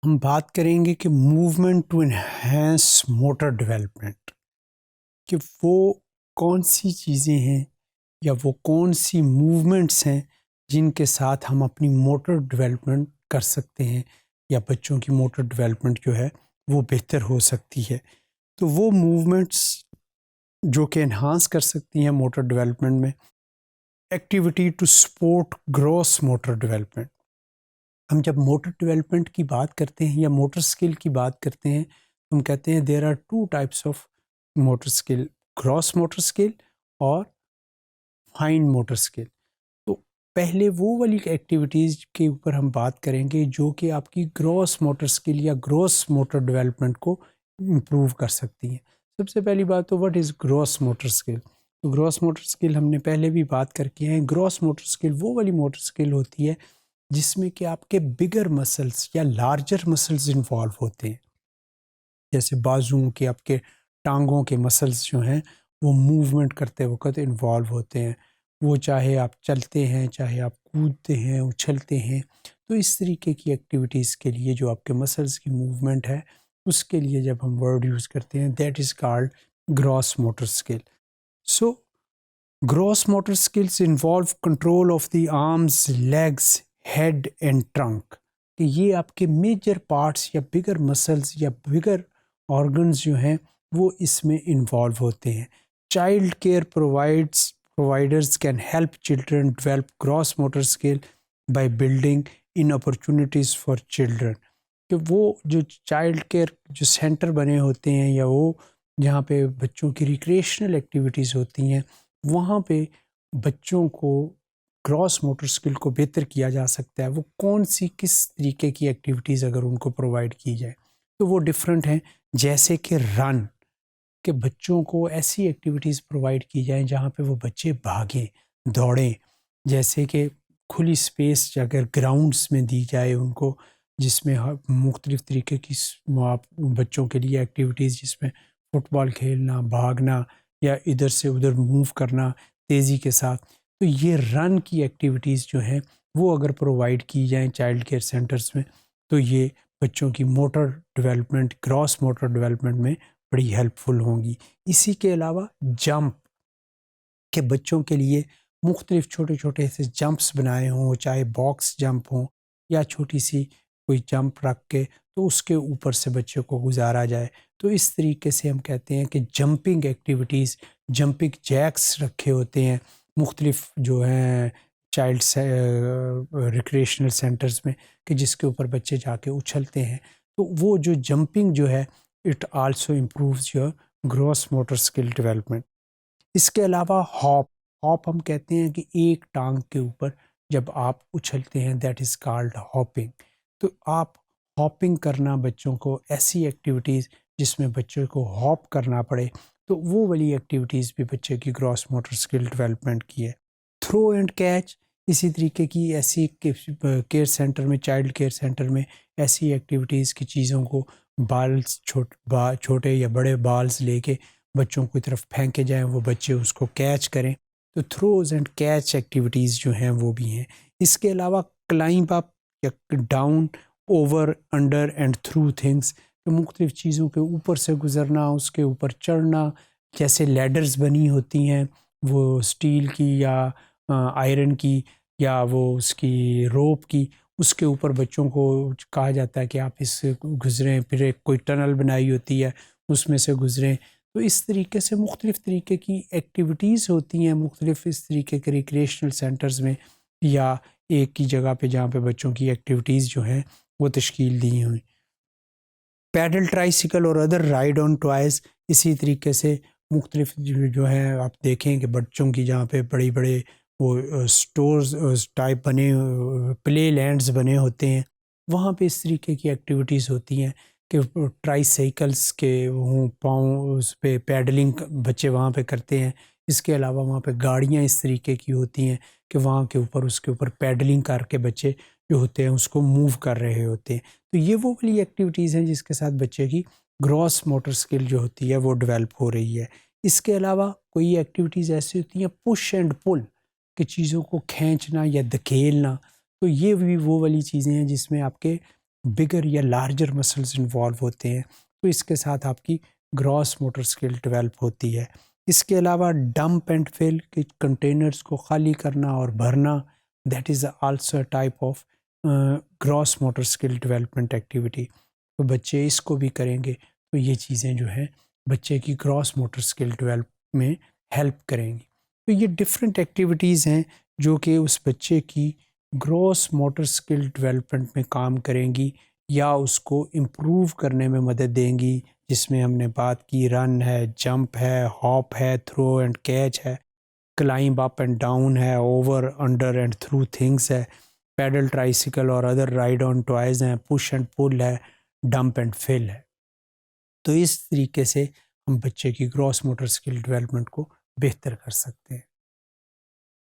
ہم بات کریں گے کہ movement to enhance motor development, کہ وہ کون سی چیزیں ہیں یا وہ کون سی موومنٹس ہیں جن کے ساتھ ہم اپنی موٹر ڈیولپمنٹ کر سکتے ہیں یا بچوں کی موٹر ڈیولپمنٹ جو ہے وہ بہتر ہو سکتی ہے۔ تو وہ موومنٹس جو کہ انہانس کر سکتی ہیں موٹر ڈیولپمنٹ میں، activity to support gross motor development. ہم جب موٹر ڈیولپمنٹ کی بات کرتے ہیں یا موٹر اسکل کی بات کرتے ہیں، ہم کہتے ہیں there are two types of motor skill, gross motor skill اور فائن موٹر اسکل۔ تو پہلے وہ والی ایکٹیویٹیز کے اوپر ہم بات کریں گے جو کہ آپ کی گراس موٹر اسکل یا گراس موٹر ڈیولپمنٹ کو امپروو کر سکتی ہیں۔ سب سے پہلی بات تو what is gross motor skill? تو گراس موٹر اسکل ہم نے پہلے بھی بات کر کے ہیں، گراس موٹر اسکل وہ والی موٹر اسکل ہوتی ہے جس میں کہ آپ کے بگر مسلس یا لارجر مسلس انوالو ہوتے ہیں، جیسے بازوؤں کے، آپ کے ٹانگوں کے مسلس جو ہیں وہ موومنٹ کرتے وقت انوالو ہوتے ہیں، وہ چاہے آپ چلتے ہیں، چاہے آپ کودتے ہیں، اچھلتے ہیں۔ تو اس طریقے کی ایکٹیویٹیز کے لیے جو آپ کے مسلس کی موومنٹ ہے، اس کے لیے جب ہم ورڈ یوز کرتے ہیں that is called gross motor skill. So gross motor skills involve control of the arms, legs, head and trunk، کہ یہ آپ کے میجر پارٹس یا بگر مسلز یا بگر آرگنز جو ہیں وہ اس میں انوالو ہوتے ہیں۔ Child care providers can help children develop gross motor skill by building in opportunities for children، کہ وہ جو چائلڈ کیئر جو سینٹر بنے ہوتے ہیں یا وہ جہاں پہ بچوں کی ریکریشنل ایکٹیویٹیز ہوتی ہیں، وہاں پہ بچوں کو گراس موٹر اسکل کو بہتر کیا جا سکتا ہے۔ وہ کون سی کس طریقے کی ایکٹیویٹیز اگر ان کو پرووائڈ کی جائے تو وہ ڈفرینٹ ہیں، جیسے کہ رن، کہ بچوں کو ایسی ایکٹیویٹیز پرووائڈ کی جائیں جہاں پہ وہ بچے بھاگیں دوڑیں، جیسے کہ کھلی اسپیس اگر گراؤنڈس میں دی جائے ان کو، جس میں مختلف طریقے کی بچوں کے لیے ایکٹیویٹیز، جس میں فٹ بال کھیلنا، بھاگنا یا ادھر سے ادھر موو کرنا تیزی کے ساتھ، تو یہ رن کی ایکٹیویٹیز جو ہیں وہ اگر پرووائڈ کی جائیں چائلڈ کیئر سینٹرز میں تو یہ بچوں کی motor development, gross motor development میں بڑی ہیلپ فل ہوں گی۔ اسی کے علاوہ جمپ، کہ بچوں کے لیے مختلف چھوٹے چھوٹے سے جمپس بنائے ہوں، چاہے باکس جمپ ہوں یا چھوٹی سی کوئی جمپ رکھ کے تو اس کے اوپر سے بچے کو گزارا جائے، تو اس طریقے سے ہم کہتے ہیں کہ جمپنگ ایکٹیویٹیز، جمپنگ جیکس رکھے ہوتے ہیں مختلف جو ہیں چائلڈ ریکریشنل سینٹرز میں، کہ جس کے اوپر بچے جا کے اچھلتے ہیں، تو وہ جو جمپنگ جو ہے it also improves your gross motor skill development. اس کے علاوہ ہاپ ہم کہتے ہیں کہ ایک ٹانگ کے اوپر جب آپ اچھلتے ہیں دیٹ از کالڈ ہاپنگ۔ تو آپ ہاپنگ کرنا بچوں کو، ایسی ایکٹیویٹیز جس میں بچے کو ہاپ کرنا پڑے، تو وہ والی ایکٹیویٹیز بھی بچے کی گراس موٹر اسکل ڈیولپمنٹ کی ہے۔ تھرو اینڈ کیچ، اسی طریقے کی ایسی کیئر سینٹر میں، چائلڈ کیئر سینٹر میں ایسی ایکٹیویٹیز کی چیزوں کو بالز چھوٹے یا بڑے بالز لے کے بچوں کی طرف پھینکے جائیں، وہ بچے اس کو کیچ کریں، تو تھروز اینڈ کیچ ایکٹیویٹیز جو ہیں وہ بھی ہیں۔ اس کے علاوہ کلائمب اپ یا down, over, under and through things, کہ مختلف چیزوں کے اوپر سے گزرنا، اس کے اوپر چڑھنا، جیسے لیڈرز بنی ہوتی ہیں وہ اسٹیل کی یا آئرن کی یا وہ اس کی روپ کی، اس کے اوپر بچوں کو کہا جاتا ہے کہ آپ اس سے گزریں، پھر ایک کوئی ٹنل بنائی ہوتی ہے اس میں سے گزریں۔ تو اس طریقے سے مختلف طریقے کی ایکٹیویٹیز ہوتی ہیں مختلف اس طریقے کے ریکریشنل سینٹرز میں یا ایک کی جگہ پہ جہاں پہ بچوں کی ایکٹیویٹیز جو ہیں وہ تشکیل دی ہوئی۔ پیڈل ٹرائیسیکل اور ادر رائڈ آن ٹوائز، اسی طریقے سے مختلف جو ہیں آپ دیکھیں کہ بچوں کی جہاں پہ بڑے بڑے وہ سٹورز ٹائپ بنے، پلے لینڈز بنے ہوتے ہیں، وہاں پہ اس طریقے کی ایکٹیویٹیز ہوتی ہیں کہ ٹرائی سائیکلس کے ہوں، پاؤں اس پہ پیڈلنگ بچے وہاں پہ کرتے ہیں۔ اس کے علاوہ وہاں پہ گاڑیاں اس طریقے کی ہوتی ہیں کہ وہاں کے اوپر اس کے اوپر پیڈلنگ کر کے بچے جو ہوتے ہیں اس کو موو کر رہے ہوتے ہیں۔ تو یہ وہ والی ایکٹیویٹیز ہیں جس کے ساتھ بچے کی گراس موٹر اسکل جو ہوتی ہے وہ ڈیولپ ہو رہی ہے۔ اس کے علاوہ کوئی ایکٹیویٹیز ایسی ہوتی ہیں پش اینڈ پل، کہ چیزوں کو کھینچنا یا دھکیلنا، تو یہ بھی وہ والی چیزیں ہیں جس میں آپ کے بگر یا لارجر مسلز انوالو ہوتے ہیں، تو اس کے ساتھ آپ کی گراس موٹر اسکل ڈیولپ ہوتی ہے۔ اس کے علاوہ ڈمپ اینڈ فل کے کنٹینرز کو خالی کرنا اور بھرنا، that is also a type of gross motor skill development activity. تو بچے اس کو بھی کریں گے تو یہ چیزیں جو ہیں بچے کی گراس موٹر اسکل ڈیولپ میں ہیلپ کریں گی۔ تو یہ ڈفرینٹ ایکٹیویٹیز ہیں جو کہ اس بچے کی گراس موٹر اسکل ڈیولپمنٹ میں کام کریں گی یا اس کو امپروو کرنے میں مدد دیں گی، جس میں ہم نے بات کی رن ہے، جمپ ہے، ہاپ ہے، تھرو اینڈ کیچ ہے، کلائمب اپ اینڈ ڈاؤن ہے، over under and through things ہے، پیڈل ٹرائسیکل اور ادر رائڈ آن ٹوائز ہیں، پش اینڈ پل ہے، ڈمپ اینڈ فل ہے۔ تو اس طریقے سے ہم بچے کی گراس موٹر اسکل ڈیولپمنٹ کو بہتر کر سکتے ہیں۔